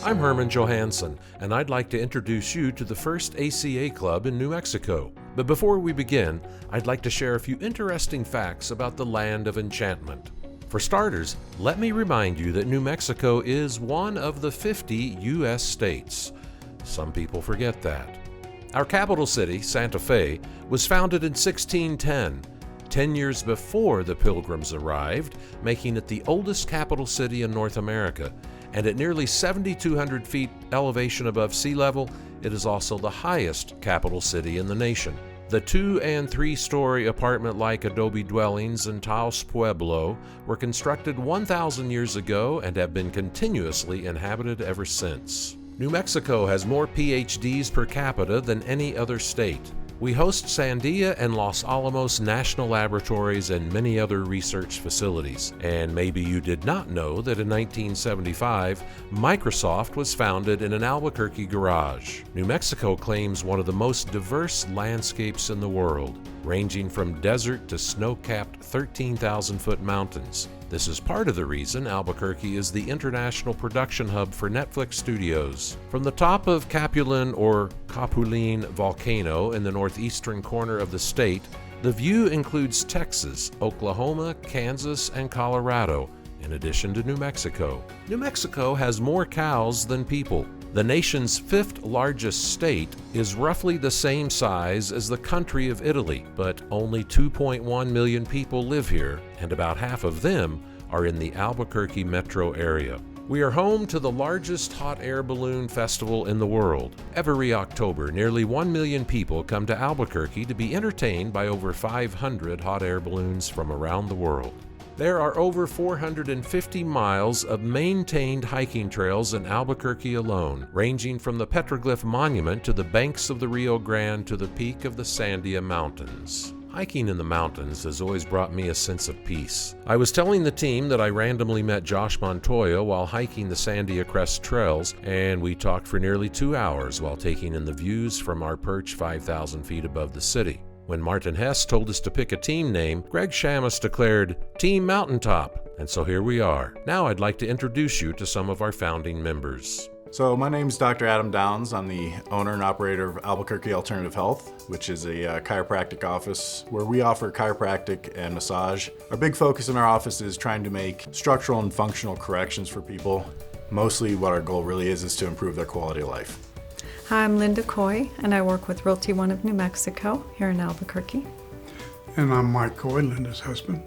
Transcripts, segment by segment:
I'm Herman Johansson, and I'd like to introduce you to the first ACA club in New Mexico. But before we begin, I'd like to share a few interesting facts about the land of enchantment. For starters, let me remind you that New Mexico is one of the 50 U.S. states. Some people forget that. Our capital city, Santa Fe, was founded in 1610, 10 years before the Pilgrims arrived, making it the oldest capital city in North America. And at nearly 7,200 feet elevation above sea level, it is also the highest capital city in the nation. The 2- and 3-story apartment-like adobe dwellings in Taos Pueblo were constructed 1,000 years ago and have been continuously inhabited ever since. New Mexico has more PhDs per capita than any other state. We host Sandia and Los Alamos National Laboratories and many other research facilities. And maybe you did not know that in 1975, Microsoft was founded in an Albuquerque garage. New Mexico claims one of the most diverse landscapes in the world, ranging from desert to snow-capped 13,000-foot mountains. This is part of the reason Albuquerque is the international production hub for Netflix studios. From the top of Capulin or Capulin volcano in the northeastern corner of the state, the view includes Texas, Oklahoma, Kansas, and Colorado, in addition to New Mexico. New Mexico has more cows than people. The nation's 5th largest state is roughly the same size as the country of Italy, but only 2.1 million people live here, and about half of them are in the Albuquerque metro area. We are home to the largest hot air balloon festival in the world. Every October, nearly 1 million people come to Albuquerque to be entertained by over 500 hot air balloons from around the world. There are over 450 miles of maintained hiking trails in Albuquerque alone, ranging from the Petroglyph Monument to the banks of the Rio Grande to the peak of the Sandia Mountains. Hiking in the mountains has always brought me a sense of peace. I was telling the team that I randomly met Josh Montoya while hiking the Sandia Crest Trails, and we talked for nearly 2 hours while taking in the views from our perch 5,000 feet above the city. When Martin Hess told us to pick a team name, Greg Shamus declared, "Team Mountaintop," and so here we are. Now I'd like to introduce you to some of our founding members. So my name's Dr. Adam Downs. I'm the owner and operator of Albuquerque Alternative Health, which is a chiropractic office where we offer chiropractic and massage. Our big focus in our office is trying to make structural and functional corrections for people. Mostly what our goal really is to improve their quality of life. Hi, I'm Linda Coy, and I work with Realty One of New Mexico here in Albuquerque. And I'm Mike Coy, Linda's husband.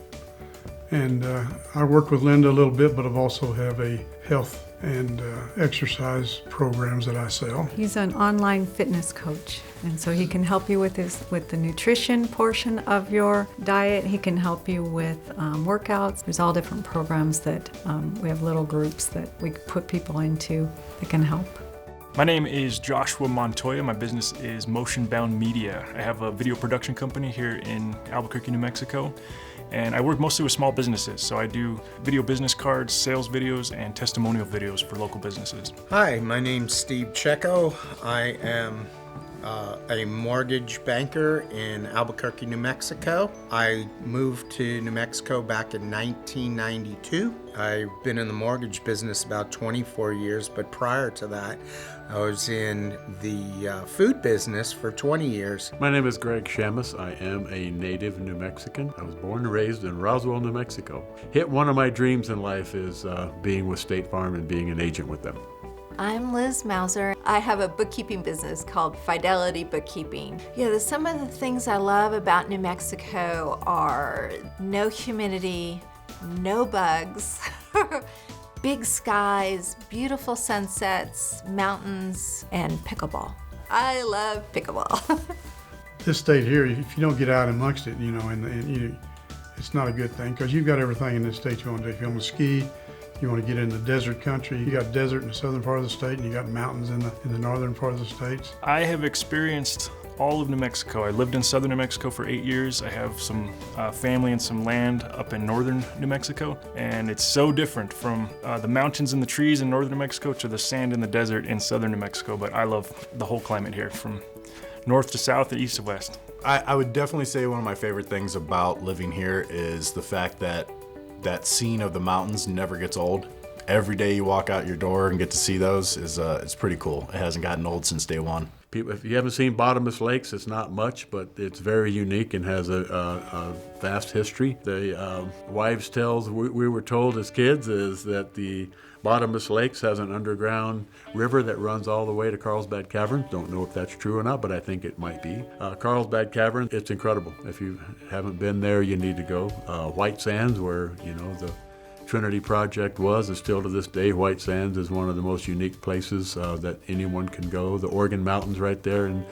And I work with Linda a little bit, but I've also have a health and exercise programs that I sell. He's an online fitness coach, and so he can help you with the nutrition portion of your diet. He can help you with workouts. There's all different programs that we have little groups that we put people into that can help. My name is Joshua Montoya. My business is Motion Bound Media. I have a video production company here in Albuquerque, New Mexico, and I work mostly with small businesses. So I do video business cards, sales videos, and testimonial videos for local businesses. Hi, my name's Steve Checo. I am a mortgage banker in Albuquerque, New Mexico. I moved to New Mexico back in 1992. I've been in the mortgage business about 24 years, but prior to that, I was in the food business for 20 years. My name is Greg Shamus. I am a native New Mexican. I was born and raised in Roswell, New Mexico. One of my dreams in life is being with State Farm and being an agent with them. I'm Liz Mauser. I have a bookkeeping business called Fidelity Bookkeeping. Some of the things I love about New Mexico are no humidity, no bugs, big skies, beautiful sunsets, mountains, and pickleball. I love pickleball. This state here, if you don't get out amongst it, it's not a good thing because you've got everything in this state you want to do. If you want to ski, you want to get in the desert country. You got desert in the southern part of the state, and you got mountains in the northern part of the states. I have experienced all of New Mexico. I lived in southern New Mexico for 8 years. I have some family and some land up in northern New Mexico, and it's so different from the mountains and the trees in northern New Mexico to the sand and the desert in southern New Mexico. But I love the whole climate here, from north to south and east to west. I would definitely say one of my favorite things about living here is the fact that that scene of the mountains never gets old. every day you walk out your door and get to see those is it's pretty cool. It hasn't gotten old since day one. People, if you haven't seen bottomless lakes, it's not much, but it's very unique and has a vast history. The wives' tales we were told as kids is that the bottomless lakes has an underground river that runs all the way to Carlsbad Cavern. Don't know if that's true or not, but I think it might be. Carlsbad Cavern, it's incredible. If you haven't been there, you need to go. White Sands, where the Trinity Project was, and still to this day, White Sands is one of the most unique places that anyone can go. The Organ Mountains right there in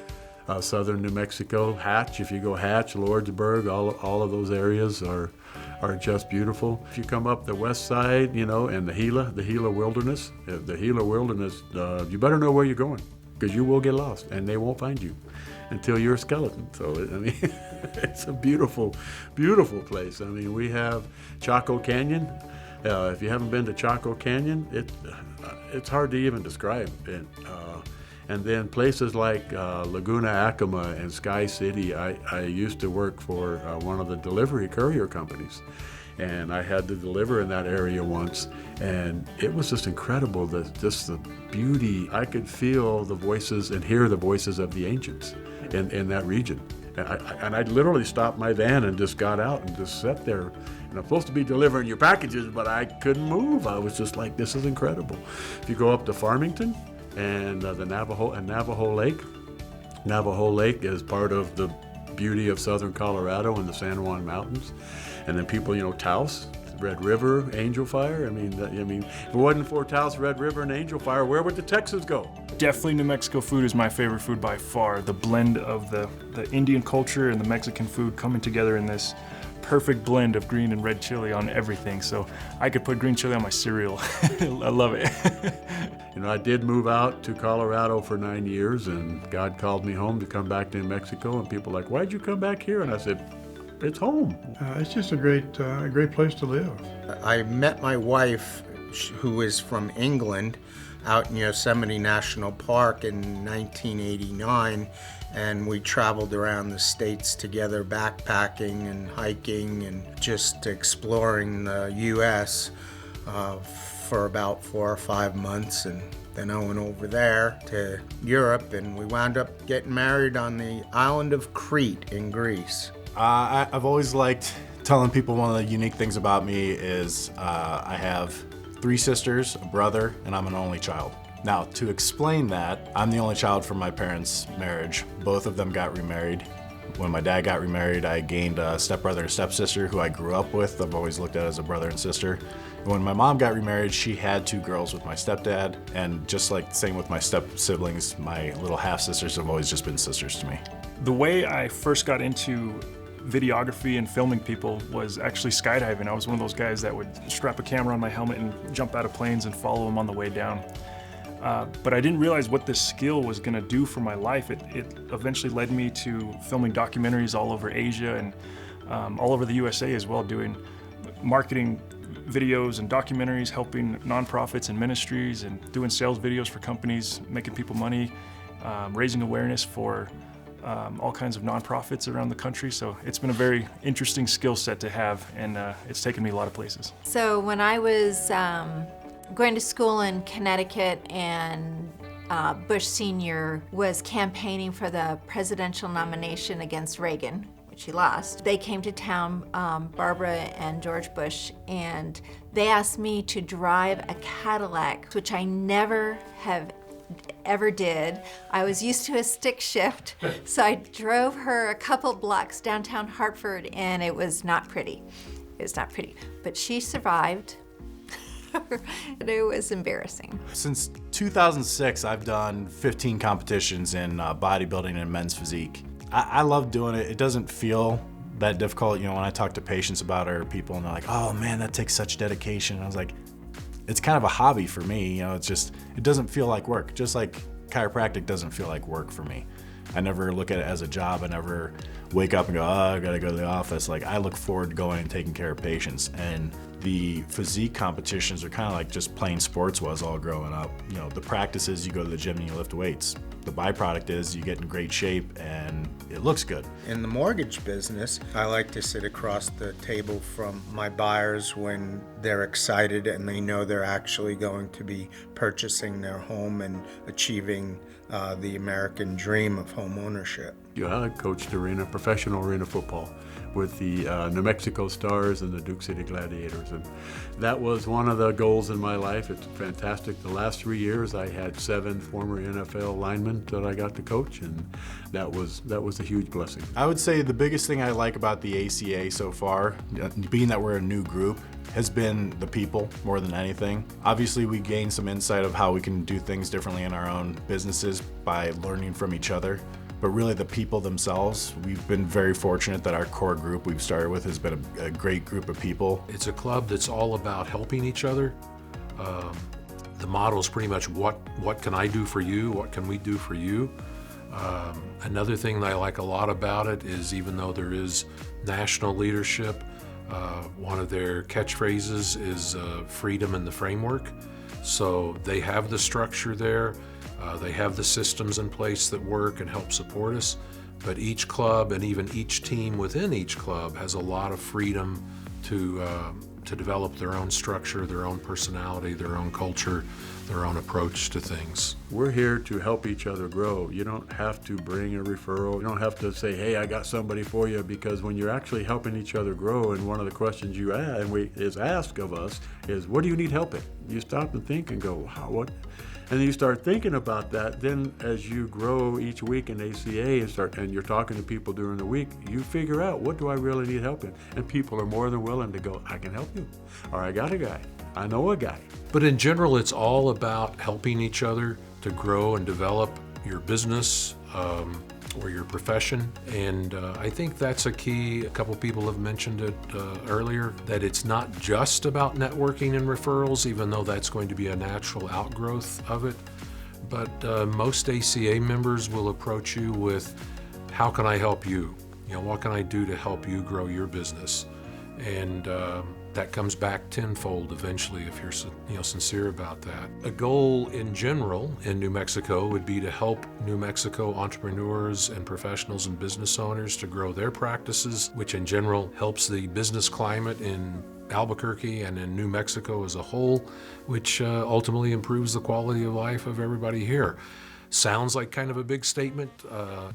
southern New Mexico. Hatch, if you go Hatch, Lordsburg, all of those areas are just beautiful. If you come up the west side, and the Gila Wilderness, you better know where you're going, because you will get lost and they won't find you until you're a skeleton. So, it's a beautiful, beautiful place. We have Chaco Canyon. If you haven't been to Chaco Canyon, it's hard to even describe it. And then places like Laguna Acoma and Sky City. I used to work for one of the delivery courier companies, and I had to deliver in that area once, and it was just incredible, just the beauty. I could feel the voices and hear the voices of the ancients in that region. And I literally stopped my van and just got out and just sat there. And I'm supposed to be delivering your packages, but I couldn't move. I was just like, this is incredible. If you go up to Farmington and the Navajo Lake is part of the beauty of southern Colorado and the San Juan Mountains. And then people, Taos, Red River, Angel Fire. If it wasn't for Taos, Red River, and Angel Fire, where would the Texans go? Definitely New Mexico food is my favorite food by far. The blend of the Indian culture and the Mexican food coming together in this perfect blend of green and red chili on everything. So I could put green chili on my cereal. I love it. I did move out to Colorado for 9 years, and God called me home to come back to New Mexico, and people were like, why'd you come back here? And I said, it's home. It's just a great place to live. I met my wife, who is from England, out in Yosemite National Park in 1989, and we traveled around the States together, backpacking and hiking and just exploring the U.S. For about 4 or 5 months, and then I went over there to Europe, and we wound up getting married on the island of Crete in Greece. I've always liked telling people one of the unique things about me is I have 3 sisters, a brother, and I'm an only child. Now, to explain that, I'm the only child from my parents' marriage. Both of them got remarried. When my dad got remarried, I gained a stepbrother and stepsister who I grew up with. I've always looked at as a brother and sister. And when my mom got remarried, she had 2 girls with my stepdad. And just like the same with my step-siblings, my little half-sisters have always just been sisters to me. The way I first got into videography and filming people was actually skydiving. I was one of those guys that would strap a camera on my helmet and jump out of planes and follow them on the way down. But I didn't realize what this skill was going to do for my life. It eventually led me to filming documentaries all over Asia and all over the USA as well, doing marketing videos and documentaries, helping nonprofits and ministries, and doing sales videos for companies, making people money, raising awareness for all kinds of nonprofits around the country. So it's been a very interesting skill set to have, and it's taken me a lot of places. So when I was going to school in Connecticut, and Bush Sr. was campaigning for the presidential nomination against Reagan, which he lost. They came to town, Barbara and George Bush, and they asked me to drive a Cadillac, which I never have ever did. I was used to a stick shift, so I drove her a couple blocks downtown Hartford, and it was not pretty. It was not pretty, but she survived. It was embarrassing. Since 2006, I've done 15 competitions in bodybuilding and men's physique. I love doing it. It doesn't feel that difficult. When I talk to patients about it, or people, and they're like, oh man, that takes such dedication. I was like, it's kind of a hobby for me. It's just, it doesn't feel like work. Just like chiropractic doesn't feel like work for me. I never look at it as a job. I never wake up and go, oh, I gotta go to the office. Like, I look forward to going and taking care of patients. And the physique competitions are kind of like just plain sports was all growing up. You know, the practice is you go to the gym and you lift weights. The byproduct is you get in great shape and it looks good. In the mortgage business, I like to sit across the table from my buyers when they're excited and they know they're actually going to be purchasing their home and achieving the American dream of home ownership. Yeah, I coached professional arena football with the New Mexico Stars and the Duke City Gladiators, and that was one of the goals in my life. It's fantastic. The last 3 years I had 7 former NFL linemen that I got to coach, and that was a huge blessing. I would say the biggest thing I like about the ACA so far, being that we're a new group, has been the people more than anything. Obviously, we gain some insight of how we can do things differently in our own businesses by learning from each other. But really the people themselves, we've been very fortunate that our core group we've started with has been a great group of people. It's a club that's all about helping each other. The motto is pretty much what can I do for you? What can we do for you? Another thing that I like a lot about it is even though there is national leadership, one of their catchphrases is freedom in the framework. So they have the structure there. They have the systems in place that work and help support us, but each club and even each team within each club has a lot of freedom to develop their own structure, their own personality, their own culture, their own approach to things. We're here to help each other grow. You don't have to bring a referral. You don't have to say, hey, I got somebody for you, because when you're actually helping each other grow, and one of the questions you ask, is asked of us is, what do you need help in? You stop and think and go, wow, what? And then you start thinking about that. Then as you grow each week in ACA and you're talking to people during the week, you figure out, what do I really need help in? And people are more than willing to go, I can help you. Or I got a guy. I know a guy. But in general, it's all about helping each other to grow and develop your business or your profession. And I think that's a key. A couple people have mentioned it earlier, that it's not just about networking and referrals, even though that's going to be a natural outgrowth of it. But most ACA members will approach you with, how can I help you? You know, what can I do to help you grow your business? And that comes back tenfold eventually if you're sincere about that. A goal in general in New Mexico would be to help New Mexico entrepreneurs and professionals and business owners to grow their practices, which in general helps the business climate in Albuquerque and in New Mexico as a whole, which ultimately improves the quality of life of everybody here. Sounds like kind of a big statement,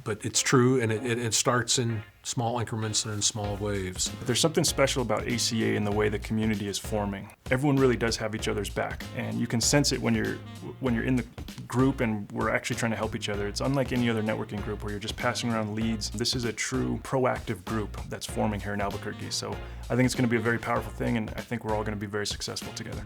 but it's true, and it starts in small increments and in small waves. There's something special about ACA in the way the community is forming. Everyone really does have each other's back, and you can sense it when you're in the group and we're actually trying to help each other. It's unlike any other networking group where you're just passing around leads. This is a true proactive group that's forming here in Albuquerque. So I think it's going to be a very powerful thing, and I think we're all going to be very successful together.